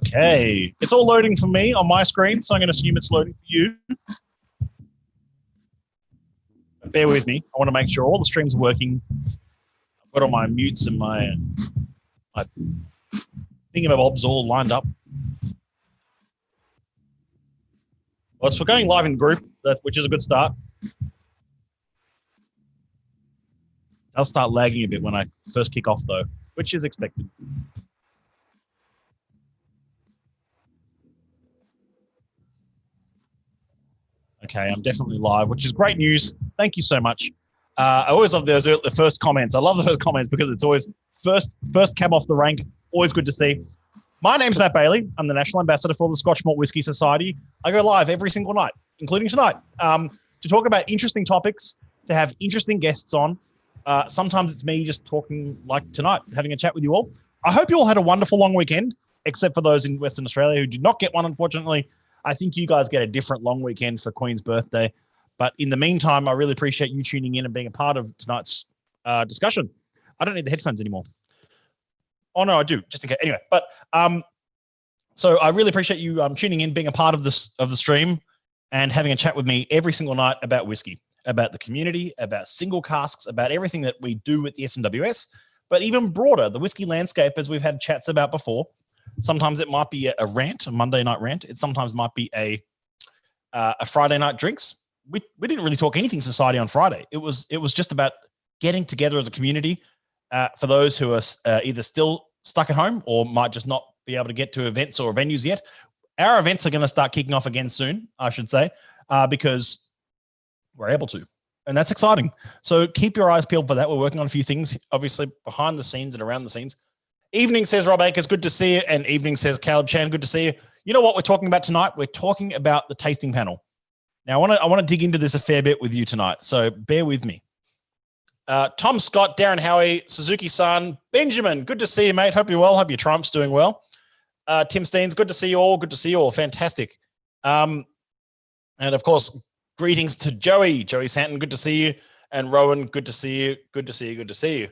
Okay, it's all loading for me on my screen, so I'm going to assume it's loading for you. Bear with me. I want to make sure all the streams are working. I've got all my mutes and my thingamabobs all lined up. Well, it's for going live in the group, which is a good start. I'll start lagging a bit when I first kick off, though, which is expected. Okay, I'm definitely live, which is great news. Thank you so much. I always love the first comments. I love the first comments because it's always first cab off the rank. Always good to see. My name's Matt Bailey. I'm the National Ambassador for the Scotch Malt Whisky Society. I go live every single night, including tonight, to talk about interesting topics, to have interesting guests on. Sometimes it's me just talking like tonight, having a chat with you all. I hope you all had a wonderful long weekend, except for those in Western Australia who did not get one, unfortunately. I think you guys get a different long weekend for Queen's birthday. But in the meantime, I really appreciate you tuning in and being a part of tonight's discussion. I don't need the headphones anymore. Oh, no, I do, just in case. Anyway, but so I really appreciate you tuning in, being a part of the stream and having a chat with me every single night about whiskey, about the community, about single casks, about everything that we do with the SMWS, but even broader, the whiskey landscape, as we've had chats about before. Sometimes it might be a rant, a Monday night rant. It sometimes might be a Friday night drinks. We didn't really talk anything society on Friday. It was just about getting together as a community for those who are either still stuck at home or might just not be able to get to events or venues yet. Our events are going to start kicking off again soon, I should say, because we're able to. And that's exciting. So keep your eyes peeled for that. We're working on a few things, obviously, behind the scenes and around the scenes. Evening, says Rob Akers, good to see you. And evening, says Caleb Chan, good to see you. You know what we're talking about tonight? We're talking about the tasting panel. Now, I want to dig into this a fair bit with you tonight, so bear with me. Tom Scott, Darren Howie, Suzuki-san, Benjamin, good to see you, mate. Hope you're well. Hope your Trump's doing well. Tim Steens, good to see you all. Good to see you all. Fantastic. And, of course, greetings to Joey Santon, good to see you. And Rowan, good to see you. Good to see you. Good to see you.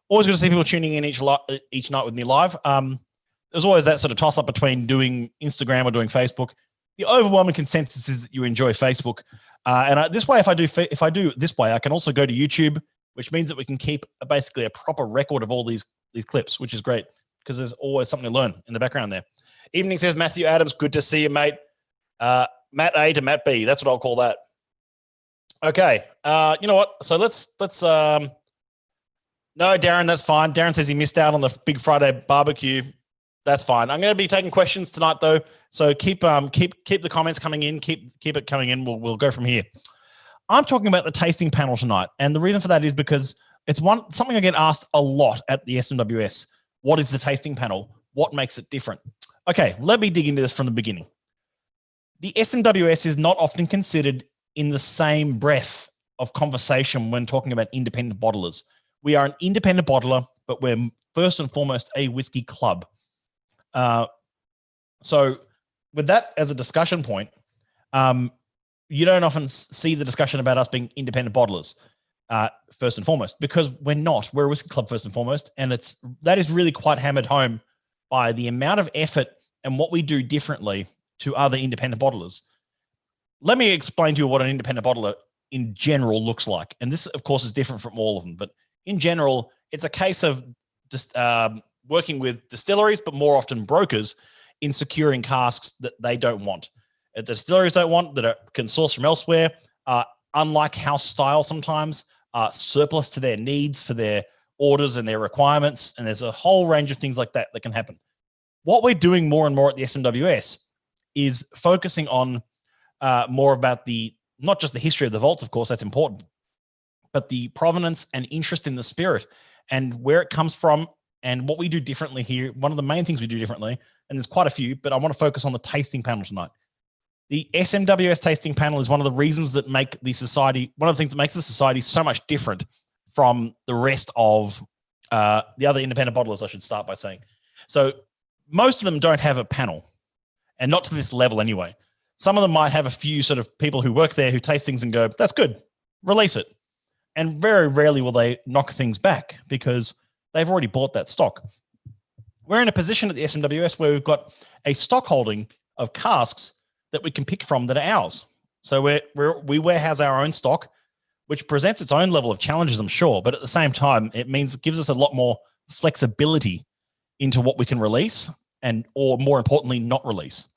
Always good to see people tuning in each night with me live. There's always that sort of toss-up between doing Instagram or doing Facebook. The overwhelming consensus is that you enjoy Facebook. This way, if I do this way, I can also go to YouTube, which means that we can keep basically a proper record of all these clips, which is great because there's always something to learn in the background there. Evening, says Matthew Adams, good to see you, mate. Matt A to Matt B, that's what I'll call that. Okay, you know what? So let's no, Darren, that's fine. Darren says he missed out on the Big Friday barbecue. That's fine. I'm going to be taking questions tonight, though. So keep the comments coming in. Keep it coming in. We'll go from here. I'm talking about the tasting panel tonight, and the reason for that is because it's something I get asked a lot at the SMWS. What is the tasting panel? What makes it different? Okay, let me dig into this from the beginning. The SMWS is not often considered in the same breath of conversation when talking about independent bottlers. We are an independent bottler, but we're first and foremost a whiskey club. So with that as a discussion point, you don't often see the discussion about us being independent bottlers, first and foremost, because we're not. We're a whiskey club first and foremost, and that is really quite hammered home by the amount of effort and what we do differently to other independent bottlers. Let me explain to you what an independent bottler in general looks like. And this, of course, is different from all of them, but in general, it's a case of just working with distilleries, but more often brokers, in securing casks that they don't want. That the distilleries don't want, that can source from elsewhere, unlike house style sometimes, surplus to their needs for their orders and their requirements. And there's a whole range of things like that can happen. What we're doing more and more at the SMWS is focusing on more about not just the history of the vaults, of course, that's important, but the provenance and interest in the spirit and where it comes from and what we do differently here. One of the main things we do differently, and there's quite a few, but I want to focus on the tasting panel tonight. The SMWS tasting panel is one of the reasons that one of the things that makes the society so much different from the rest of the other independent bottlers, I should start by saying. So most of them don't have a panel, and not to this level anyway. Some of them might have a few sort of people who work there who taste things and go, that's good, release it. And very rarely will they knock things back because they've already bought that stock. we're in a position at the SMWS where we've got a stock holding of casks that we can pick from that are ours. So we warehouse our own stock, which presents its own level of challenges, I'm sure. But at the same time, it gives us a lot more flexibility into what we can release or more importantly, not release.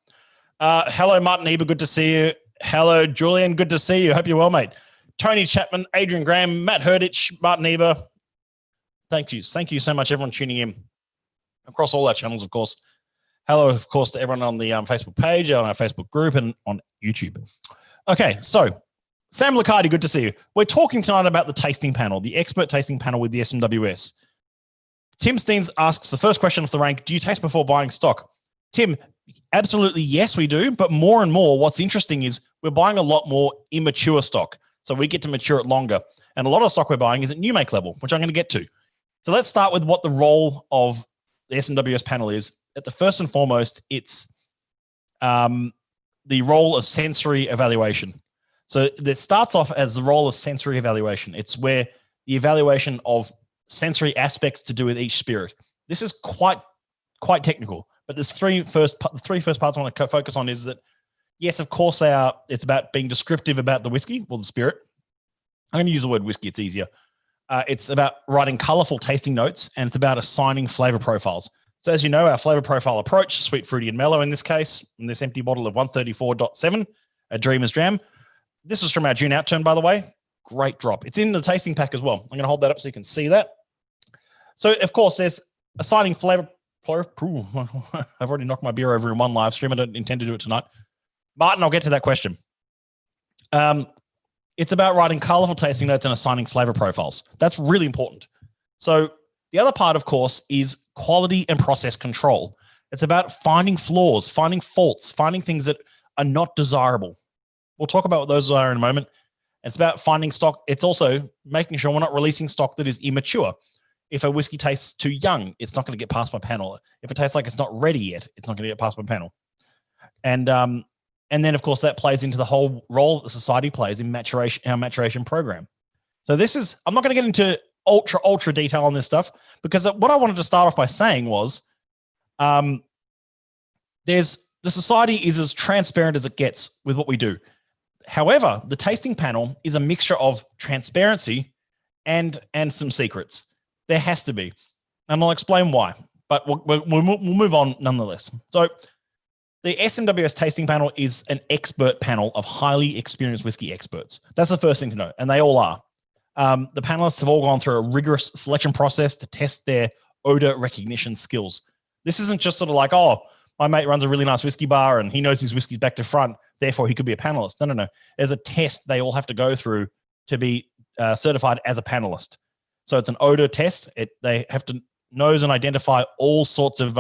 Hello, Martin Eber. Good to see you. Hello, Julian. Good to see you. Hope you're well, mate. Tony Chapman, Adrian Graham, Matt Herdich, Martin Eber. Thank you. Thank you so much, everyone tuning in across all our channels, of course. Hello, of course, to everyone on the Facebook page, on our Facebook group, and on YouTube. Okay, so Sam Licardi, good to see you. We're talking tonight about the tasting panel, the expert tasting panel with the SMWS. Tim Steens asks the first question off the rank, do you taste before buying stock? Tim, absolutely yes, we do. But more and more, what's interesting is we're buying a lot more immature stock. So we get to mature it longer. And a lot of stock we're buying is at new make level, which I'm going to get to. So let's start with what the role of the SMWS panel is. At the first and foremost, it's the role of sensory evaluation. So it starts off as the role of sensory evaluation. It's where the evaluation of sensory aspects to do with each spirit. This is quite technical, but the three first parts I want to focus on is that, yes, of course they are. It's about being descriptive about the whiskey or the spirit. I'm going to use the word whiskey. It's easier. It's about writing colorful tasting notes, and it's about assigning flavor profiles. So as you know, our flavor profile approach, sweet, fruity, and mellow in this case, in this empty bottle of 134.7, a Dreamer's Dram. This is from our June out turn, by the way. Great drop. It's in the tasting pack as well. I'm going to hold that up so you can see that. So, of course, there's assigning flavor. I've already knocked my beer over in one live stream. I don't intend to do it tonight. Martin, I'll get to that question. It's about writing colorful tasting notes and assigning flavor profiles. That's really important. So the other part, of course, is quality and process control. It's about finding flaws, finding faults, finding things that are not desirable. We'll talk about what those are in a moment. It's about finding stock. It's also making sure we're not releasing stock that is immature. If a whiskey tastes too young, it's not going to get past my panel. If it tastes like it's not ready yet, it's not going to get past my panel. And then, of course, that plays into the whole role that the society plays in our maturation program. So this is, I'm not going to get into ultra detail on this stuff, because what I wanted to start off by saying was the society is as transparent as it gets with what we do. However, the tasting panel is a mixture of transparency and some secrets. There has to be. And I'll explain why, but we'll move on nonetheless. So the SMWS tasting panel is an expert panel of highly experienced whiskey experts. That's the first thing to know, and they all are. The panelists have all gone through a rigorous selection process to test their odor recognition skills. This isn't just sort of like, oh, my mate runs a really nice whiskey bar and he knows his whiskey's back to front, therefore he could be a panelist. No. There's a test they all have to go through to be certified as a panelist. So it's an odor test. They have to nose and identify all sorts of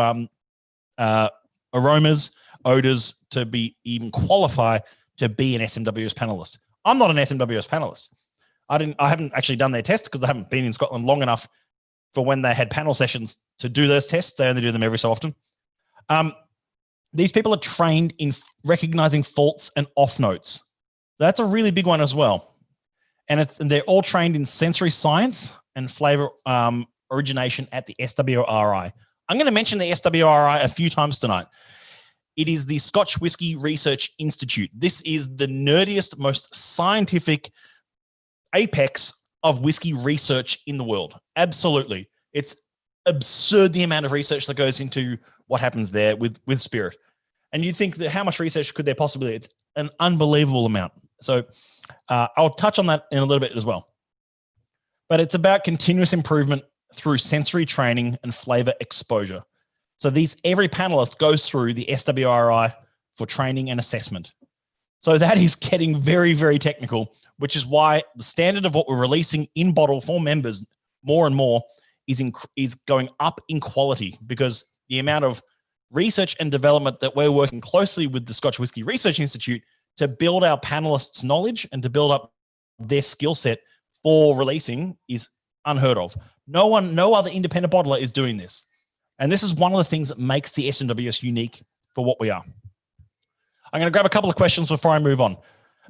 aromas, odors to be even qualify to be an SMWS panelist. I'm not an SMWS panelist. I haven't actually done their test because I haven't been in Scotland long enough for when they had panel sessions to do those tests. They only do them every so often. These people are trained in recognizing faults and off notes. That's a really big one as well. And they're all trained in sensory science and flavor origination at the SWRI. I'm going to mention the SWRI a few times tonight. It is the Scotch Whisky Research Institute. This is the nerdiest, most scientific apex of whiskey research in the world. Absolutely. It's absurd the amount of research that goes into what happens there with spirit. And you think that how much research could there possibly be? It's an unbelievable amount. So I'll touch on that in a little bit as well. But it's about continuous improvement through sensory training and flavor exposure. So every panelist goes through the SWRI for training and assessment. So that is getting very, very technical, which is why the standard of what we're releasing in bottle for members more and more is going up in quality, because the amount of research and development that we're working closely with the Scotch Whisky Research Institute to build our panelists' knowledge and to build up their skill set for releasing is unheard of. No other independent bottler is doing this. And this is one of the things that makes the SMWS unique for what we are. I'm going to grab a couple of questions before I move on.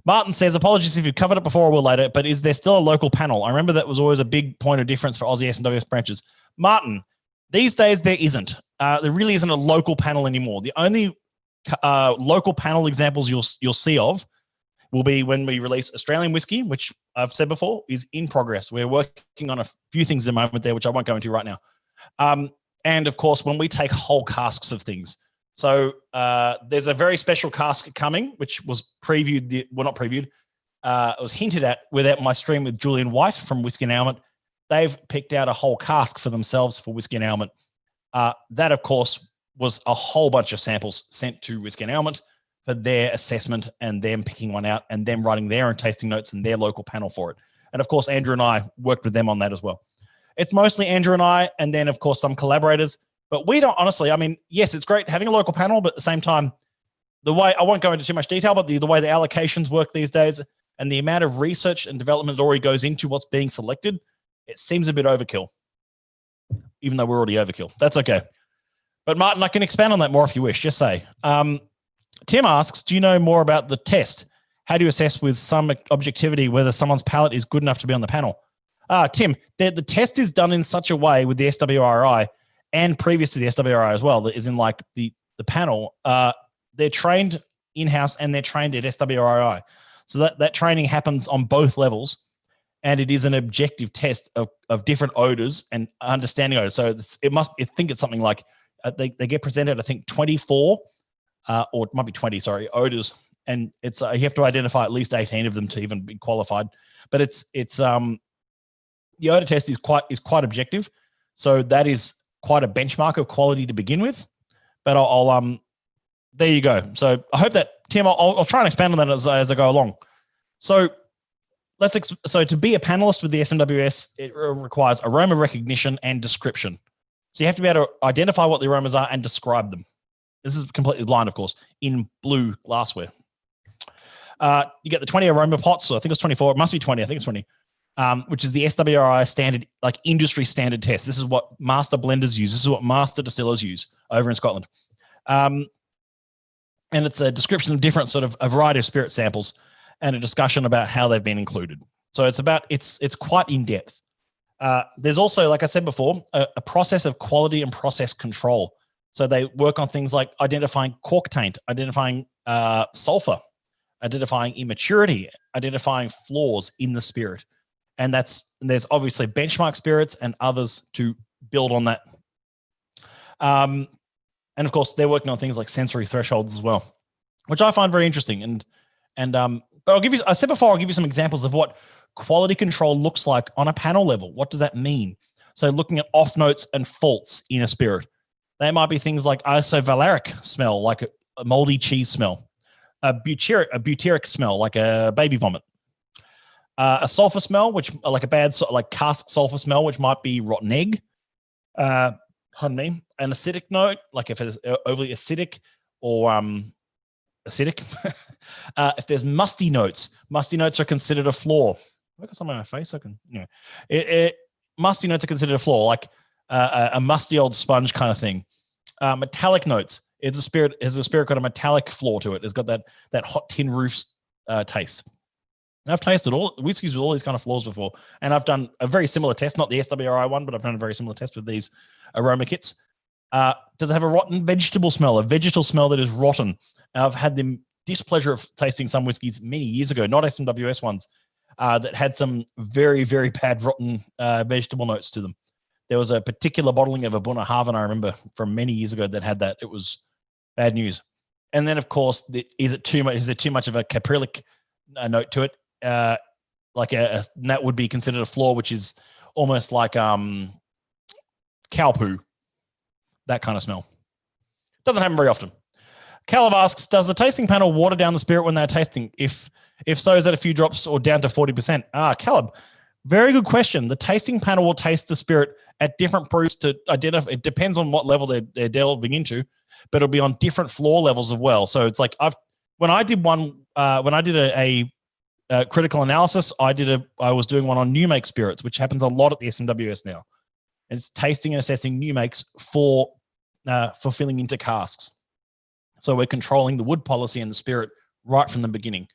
Martin says, apologies if you've covered it before or will later, but is there still a local panel? I remember that was always a big point of difference for Aussie SMWS branches. Martin, These days, there isn't. There really isn't a local panel anymore. The only local panel examples you'll see of will be when we release Australian whiskey, which I've said before is in progress. We're working on a few things at the moment there, which I won't go into right now. And of course, when we take whole casks of things. So there's a very special cask coming, which was previewed, well, not previewed, it was hinted at with my stream with Julian White from Whiskey and Almond. They've picked out a whole cask for themselves for Whiskey and Almond. That, of course, was a whole bunch of samples sent to Whiskey and Almond for their assessment and them picking one out and them writing their own tasting notes and their local panel for it. And, of course, Andrew and I worked with them on that as well. It's mostly Andrew and I, and then, of course, some collaborators. But we don't, honestly, I mean, yes, it's great having a local panel, but at the same time, the way, I won't go into too much detail, but the way the allocations work these days and the amount of research and development that already goes into what's being selected, it seems a bit overkill, even though we're already overkill. That's okay. But Martin, I can expand on that more if you wish, just say. Tim asks, do you know more about the test? How do you assess with some objectivity whether someone's palate is good enough to be on the panel? Tim, the test is done in such a way with the SWRI and previous to the SWRI as well, that is in like the panel, they're trained in-house and they're trained at SWRI. So that training happens on both levels, and it is an objective test of different odors and understanding odors. So I think it's something like they get presented, I think 24 or it might be 20, sorry, odors. And it's you have to identify at least 18 of them to even be qualified. But it's the odor test is quite objective. So that is quite a benchmark of quality to begin with. But I'll there you go. So I hope that, Tim, I'll try and expand on that as I go along. So so to be a panelist with the SMWS, it requires aroma recognition and description. So you have to be able to identify what the aromas are and describe them. This is completely blind, of course, in blue glassware. You get the 20 aroma pots. So I think it's 24. It must be 20. I think it's 20, which is the SWRI standard, like industry standard test. This is what master blenders use. This is what master distillers use over in Scotland. And it's a description of different sort of a variety of spirit samples and a discussion about how they've been included. So it's quite in depth. There's also, like I said before, a process of quality and process control. So they work on things like identifying cork taint, identifying sulfur, identifying immaturity, identifying flaws in the spirit. And there's obviously benchmark spirits and others to build on that. And of course, they're working on things like sensory thresholds as well, which I find very interesting. But I said before, I'll give you some examples of what quality control looks like on a panel level. What does that mean? So looking at off notes and faults in a spirit. They might be things like isovaleric smell, like a moldy cheese smell, a butyric smell, like a baby vomit, a sulfur smell, which like a bad, like cask sulfur smell, which might be rotten egg. Pardon me, an acidic note, like if it's overly acidic or acidic. If there's musty notes are considered a flaw. I've got something on my face. I can, musty notes are considered a flaw, like a musty old sponge kind of thing. Metallic notes. Has a spirit got a metallic flaw to it? It's got that hot tin roof taste. And I've tasted all whiskeys with all these kind of flaws before, and I've done a very similar test, not the SWRI one, but I've done a very similar test with these aroma kits. Does it have a rotten vegetable smell, a vegetal smell that is rotten? I've had the displeasure of tasting some whiskeys many years ago, not SMWS ones, that had some very, very bad rotten vegetable notes to them. There was a particular bottling of a Bunnahabhain, I remember, from many years ago that had that. It was bad news. And then, of course, is there too much of a caprylic note to it? That would be considered a flaw, which is almost like cow poo, that kind of smell. Doesn't happen very often. Caleb asks, does the tasting panel water down the spirit when they're tasting? If so, is that a few drops or down to 40%? Caleb, very good question. The tasting panel will taste the spirit at different proofs to identify. It depends on what level they're delving into, but it'll be on different floor levels as well. So it's like when I did a critical analysis, I was doing one on new make spirits, which happens a lot at the SMWS now. And it's tasting and assessing new makes for filling into casks. So we're controlling the wood policy and the spirit right from the beginning.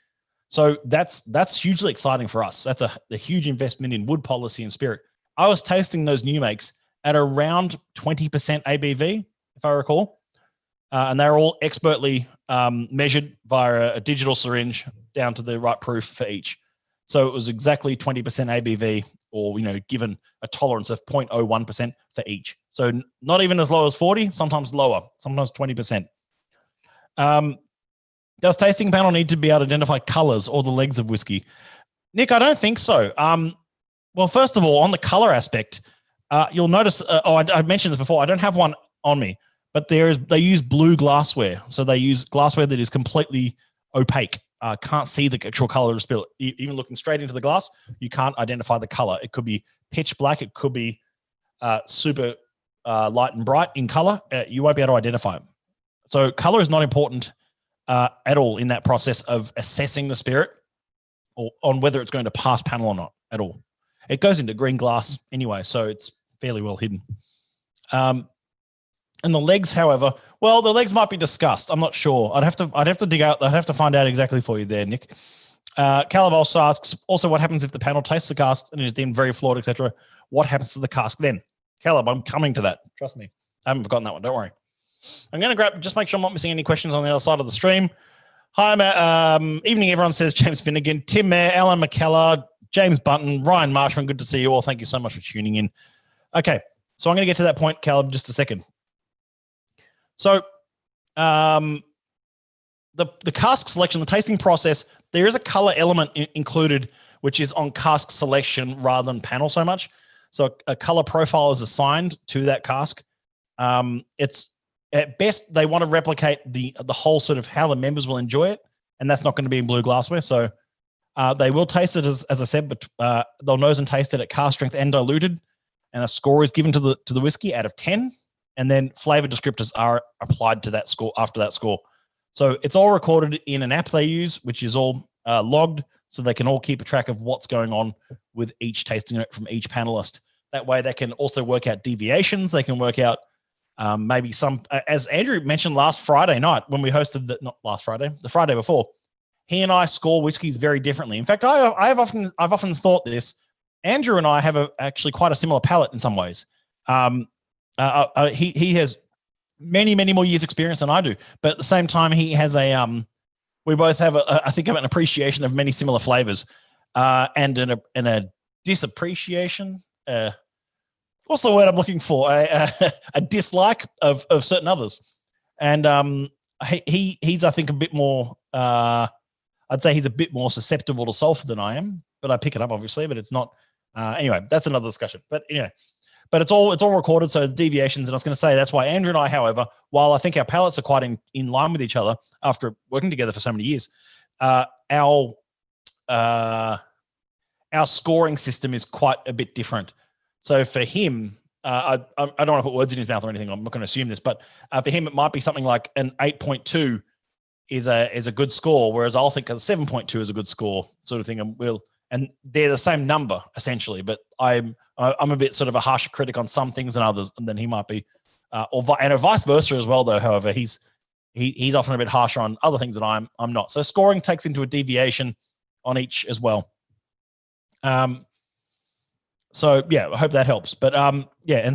So that's hugely exciting for us. That's a huge investment in wood policy and spirit. I was tasting those new makes at around 20% ABV, if I recall. And they're all expertly measured via a digital syringe down to the right proof for each. So it was exactly 20% ABV, or, given a tolerance of 0.01% for each. So not even as low as 40, sometimes lower, sometimes 20%. Does tasting panel need to be able to identify colors or the legs of whiskey? Nick, I don't think so. Well, first of all, on the color aspect, you'll notice, I mentioned this before, I don't have one on me, but they use blue glassware. So they use glassware that is completely opaque. Can't see the actual color of the spill. Even looking straight into the glass, you can't identify the color. It could be pitch black. It could be super light and bright in color. You won't be able to identify it. So color is not important at all in that process of assessing the spirit or on whether it's going to pass panel or not at all. It goes into green glass anyway, so it's fairly well hidden. And the legs, however, well, the legs might be discussed. I'm not sure. I'd have to dig out. I'd have to find out exactly for you there, Nick. Caleb also asks, also, what happens if the panel tastes the cask and is deemed very flawed, etc.? What happens to the cask then? Caleb, I'm coming to that. Trust me. I haven't forgotten that one. Don't worry. I'm going to just make sure I'm not missing any questions on the other side of the stream. Hi, Matt. Evening, everyone, says James Finnegan, Tim Mayer, Alan McKellar, James Button, Ryan Marshman. Good to see you all. Thank you so much for tuning in. Okay, so I'm going to get to that point, Caleb, in just a second. So the cask selection, the tasting process, there is a color element included, which is on cask selection rather than panel so much. So a color profile is assigned to that cask. It's at best, they want to replicate the whole sort of how the members will enjoy it, and that's not going to be in blue glassware. So they will taste it, as I said, but they'll nose and taste it at cask strength and diluted, and a score is given to the whiskey out of 10. And then flavor descriptors are applied to that score after that score. So it's all recorded in an app they use, which is all logged, so they can all keep a track of what's going on with each tasting note from each panelist. That way they can also work out deviations. They can work out maybe some, as Andrew mentioned last Friday night when we hosted, not last Friday, the Friday before, he and I score whiskeys very differently. In fact, I've often thought this. Andrew and I have actually quite a similar palate in some ways. He has many more years experience than I do, but at the same time, he has we both have I think of an appreciation of many similar flavors, and a disappreciation. What's the word I'm looking for? A dislike of certain others, and he's I think a bit more. I'd say he's a bit more susceptible to sulfur than I am, but I pick it up obviously. But it's not. Anyway, that's another discussion. But yeah. But it's all recorded, so deviations. And I was going to say that's why Andrew and I, however, while I think our palates are quite in line with each other after working together for so many years, our scoring system is quite a bit different. So for him, I don't want to put words in his mouth or anything. I'm not going to assume this, but for him, it might be something like an 8.2 is a good score, whereas I'll think a 7.2 is a good score, sort of thing. And they're the same number essentially, but I'm a bit sort of a harsher critic on some things than others, and then he might be, and vice versa as well. Though, however, he's often a bit harsher on other things that I'm not. So scoring takes into a deviation on each as well. So yeah, I hope that helps. But yeah,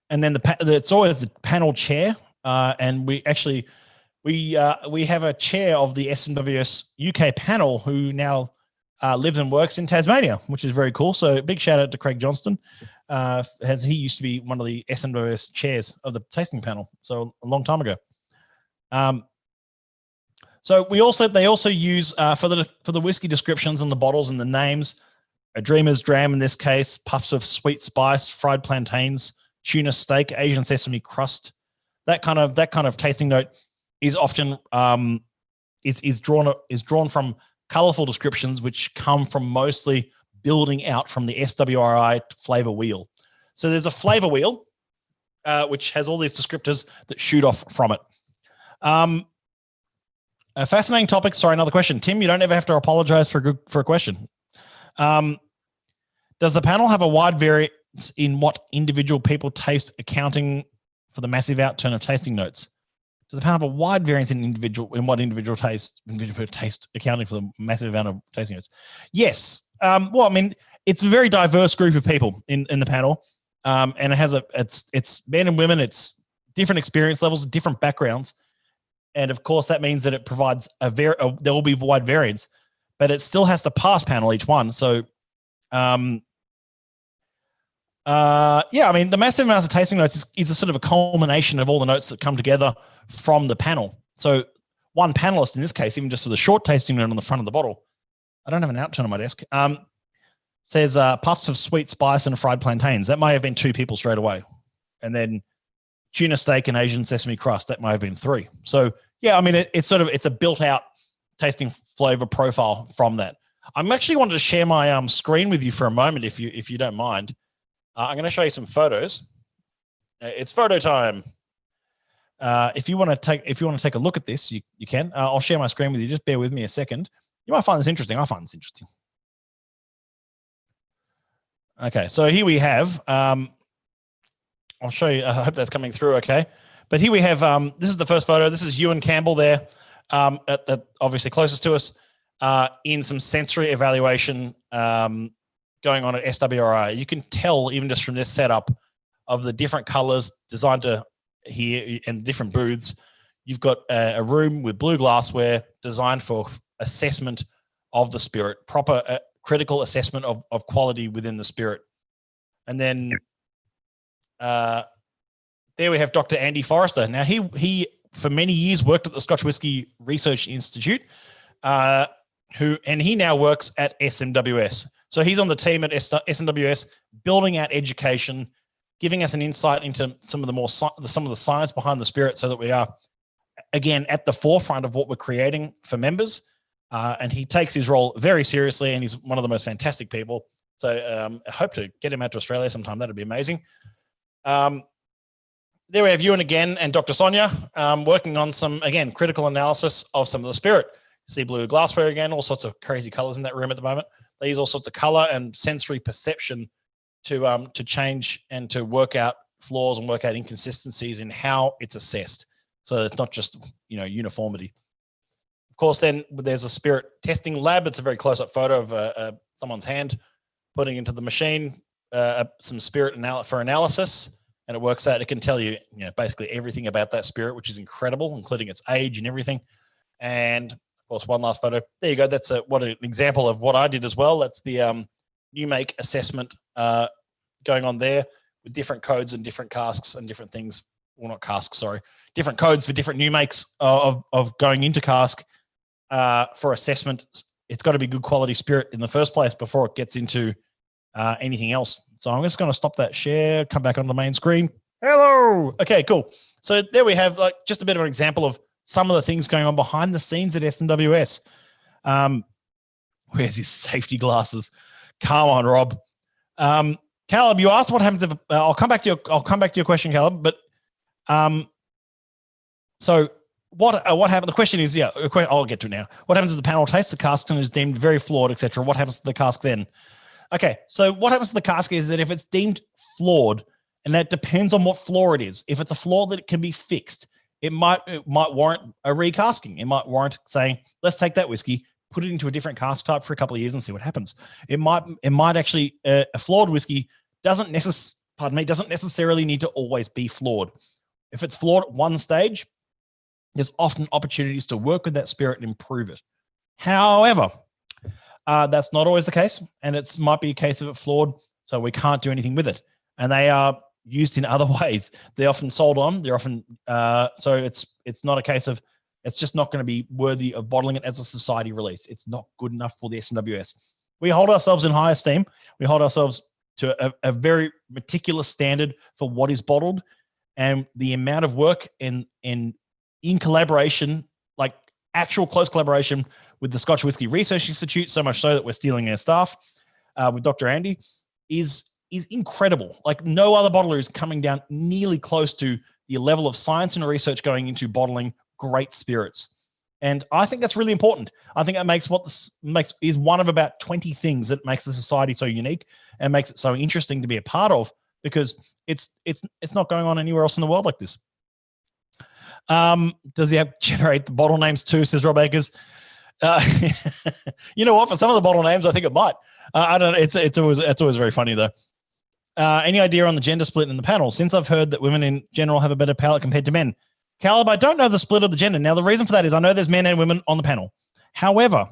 and then it's always the panel chair, and we have a chair of the SMWS UK panel who now lives and works in Tasmania, which is very cool. So big shout out to Craig Johnston, as he used to be one of the SMWS chairs of the tasting panel. So a long time ago. So they also use for the whiskey descriptions and the bottles and the names, a Dreamer's Dram in this case, puffs of sweet spice, fried plantains, tuna steak, Asian sesame crust. That kind of tasting note is often is drawn from colorful descriptions, which come from mostly building out from the SWRI flavor wheel. So there's a flavor wheel, which has all these descriptors that shoot off from it. A fascinating topic. Sorry, another question. Tim, you don't ever have to apologize for a question. Does the panel have a wide variance in what individual people taste, accounting for the massive outturn of tasting notes? Does the panel have a wide variance in what individual taste, accounting for the massive amount of tasting notes? Yes. Well, I mean, it's a very diverse group of people in the panel. And it's men and women. It's different experience levels, different backgrounds. And of course, that means that it provides there will be wide variance, but it still has to pass panel each one. So, yeah, I mean, the massive amounts of tasting notes is a sort of a culmination of all the notes that come together from the panel. So one panelist in this case, even just for the short tasting note on the front of the bottle, I don't have an outturn on my desk, says puffs of sweet spice and fried plantains. That may have been 2 people straight away. And then tuna steak and Asian sesame crust, that may have been 3. So yeah, I mean, it's a built out tasting flavor profile from that. I'm actually wanted to share my screen with you for a moment, if you don't mind. I'm going to show you some photos. It's photo time. If you want to take a look at this, you can. I'll share my screen with you. Just bear with me a second. You might find this interesting. I find this interesting. Okay, so here we have. I'll show you. I hope that's coming through. Okay, but here we have. This is the first photo. This is Ewan Campbell there, at obviously closest to us, in some sensory evaluation. Going on at SWRI. You can tell even just from this setup of the different colors designed to here and different booths. You've got a room with blue glassware designed for assessment of the spirit, proper critical assessment of quality within the spirit. And then there we have Dr. Andy Forrester. Now he for many years worked at the Scotch Whisky Research Institute, and he now works at SMWS. So he's on the team at SMWS, building out education, giving us an insight into some of the science behind the spirit, so that we are, again, at the forefront of what we're creating for members. And he takes his role very seriously, and he's one of the most fantastic people. So I hope to get him out to Australia sometime. That'd be amazing. There we have Ewan again and Dr. Sonia working on some, again, critical analysis of some of the spirit. See blue glassware again, all sorts of crazy colors in that room at the moment. They use all sorts of color and sensory perception to change and to work out flaws and work out inconsistencies in how it's assessed. So it's not just, uniformity. Of course, then there's a spirit testing lab. It's a very close-up photo of someone's hand putting into the machine some spirit for analysis, and it works out. It can tell you, basically everything about that spirit, which is incredible, including its age and everything. And of course, one last photo. There you go. That's what an example of what I did as well. That's the new make assessment going on there with different codes and different casks and different things. Well, not casks, sorry. Different codes for different new makes of going into cask for assessment. It's got to be good quality spirit in the first place before it gets into anything else. So I'm just going to stop that share, come back on the main screen. Hello. Okay, cool. So there we have just a bit of an example of some of the things going on behind the scenes at SMWS. Where's his safety glasses? Come on, Rob. Caleb, you asked what happens if I'll come back to your question, Caleb. But so what happened? The question is, I'll get to it now. What happens if the panel tastes the cask and is deemed very flawed, etc.? What happens to the cask then? Okay, so what happens to the cask is that if it's deemed flawed, and that depends on what flaw it is. If it's a flaw that can be fixed, it might warrant a recasking. It might warrant saying, let's take that whiskey, put it into a different cask type for a couple of years and see what happens. It might actually, a flawed whiskey doesn't necessarily need to always be flawed. If it's flawed at one stage, there's often opportunities to work with that spirit and improve it. However, that's not always the case, and it might be a case of it flawed, so we can't do anything with it. And they are used in other ways. They're often sold on. They're often so it's not a case of it's just not going to be worthy of bottling it as a society release. It's not good enough for the SMWS. We hold ourselves in high esteem. We hold ourselves to a very meticulous standard for what is bottled, and the amount of work in collaboration, like actual close collaboration with the Scotch Whisky Research Institute, so much so that we're stealing their staff with Dr. Andy, is incredible. Like no other bottler is coming down nearly close to the level of science and research going into bottling great spirits. And I think that's really important. I think that makes is one of about 20 things that makes the society so unique and makes it so interesting to be a part of, because it's not going on anywhere else in the world like this. Does he have generate the bottle names too, says Rob Akers? You know what? For some of the bottle names, I think it might. I don't know. It's always very funny though. Any idea on the gender split in the panel? Since I've heard that women in general have a better palate compared to men. Caleb, I don't know the split of the gender. Now, the reason for that is I know there's men and women on the panel. However,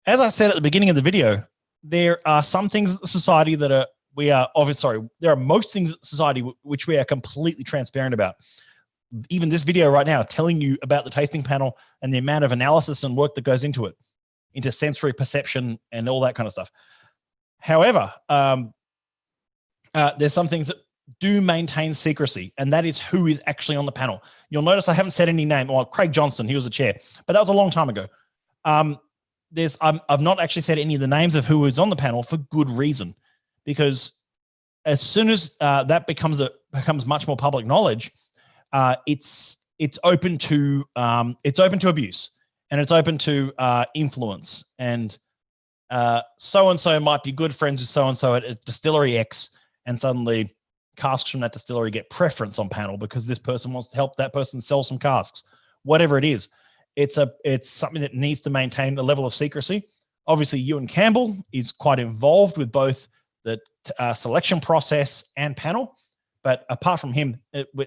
as I said at the beginning of the video, there are some things in society that there are most things in society which we are completely transparent about. Even this video right now telling you about the tasting panel and the amount of analysis and work that goes into it, into sensory perception and all that kind of stuff. However, there's some things that do maintain secrecy, and that is who is actually on the panel. You'll notice I haven't said any name. Well, Craig Johnston, he was the chair, but that was a long time ago. I've not actually said any of the names of who was on the panel for good reason, because as soon as that becomes much more public knowledge, it's open to abuse, and it's open to influence, and so-and-so might be good friends with so-and-so at Distillery X, and suddenly casks from that distillery get preference on panel because this person wants to help that person sell some casks. Whatever it is, it's something that needs to maintain a level of secrecy. Obviously, Ewan Campbell is quite involved with both the selection process and panel, but apart from him,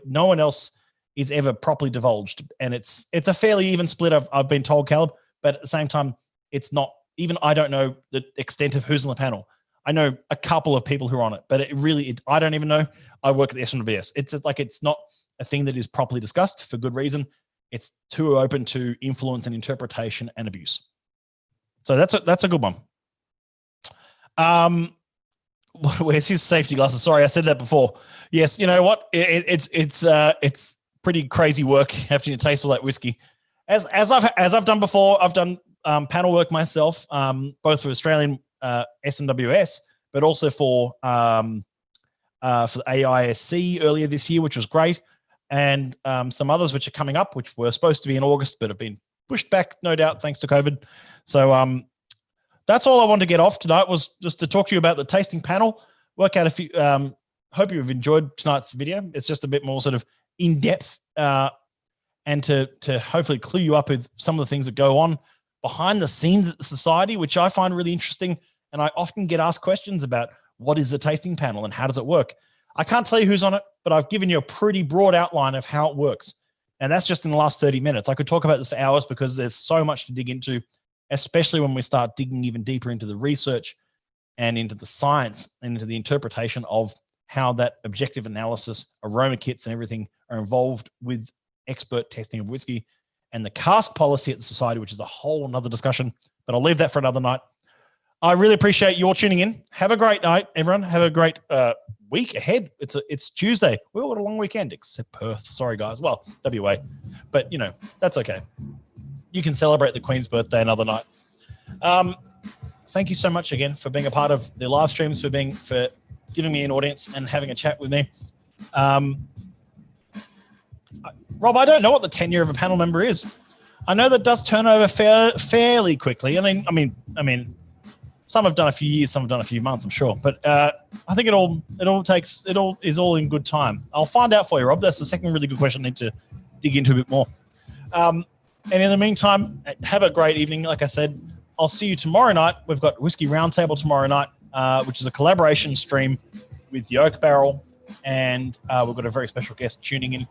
no one else is ever properly divulged. And it's a fairly even split, I've been told, Caleb, but at the same time, it's not, even I don't know the extent of who's on the panel. I know a couple of people who are on it, but I don't even know. I work at the SMWS. It's not a thing that is properly discussed for good reason. It's too open to influence and interpretation and abuse. So that's a good one. Where's his safety glasses? Sorry, I said that before. Yes, you know what? It's pretty crazy work having to taste all that whiskey. As I've done before, I've done panel work myself, both for Australian SMWS, but also for the AISC earlier this year, which was great, and some others which are coming up, which were supposed to be in August, but have been pushed back, no doubt, thanks to COVID. So that's all I wanted to get off tonight, was just to talk to you about the tasting panel, work out a few. Hope you've enjoyed tonight's video. It's just a bit more sort of in depth, and to hopefully clue you up with some of the things that go on behind the scenes at the society, which I find really interesting. And I often get asked questions about what is the tasting panel and how does it work? I can't tell you who's on it, but I've given you a pretty broad outline of how it works. And that's just in the last 30 minutes. I could talk about this for hours because there's so much to dig into, especially when we start digging even deeper into the research and into the science and into the interpretation of how that objective analysis, aroma kits and everything are involved with expert testing of whiskey, and the cask policy at the society, which is a whole nother discussion, but I'll leave that for another night. I really appreciate your tuning in. Have a great night, everyone. Have a great week ahead. It's Tuesday. We all got a long weekend, except Perth. Sorry, guys. Well, WA. But, you know, that's okay. You can celebrate the Queen's birthday another night. Thank you so much again for being a part of the live streams, for giving me an audience and having a chat with me. Rob, I don't know what the tenure of a panel member is. I know that does turn over fairly quickly. I mean, some have done a few years, some have done a few months, I'm sure. But I think it all is all in good time. I'll find out for you, Rob. That's the second really good question I need to dig into a bit more. And in the meantime, have a great evening. Like I said, I'll see you tomorrow night. We've got Whiskey Roundtable tomorrow night, which is a collaboration stream with the Oak Barrel, and we've got a very special guest tuning in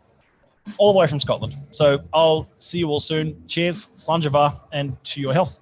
all the way from Scotland. So I'll see you all soon. Cheers, Slanjava, and to your health.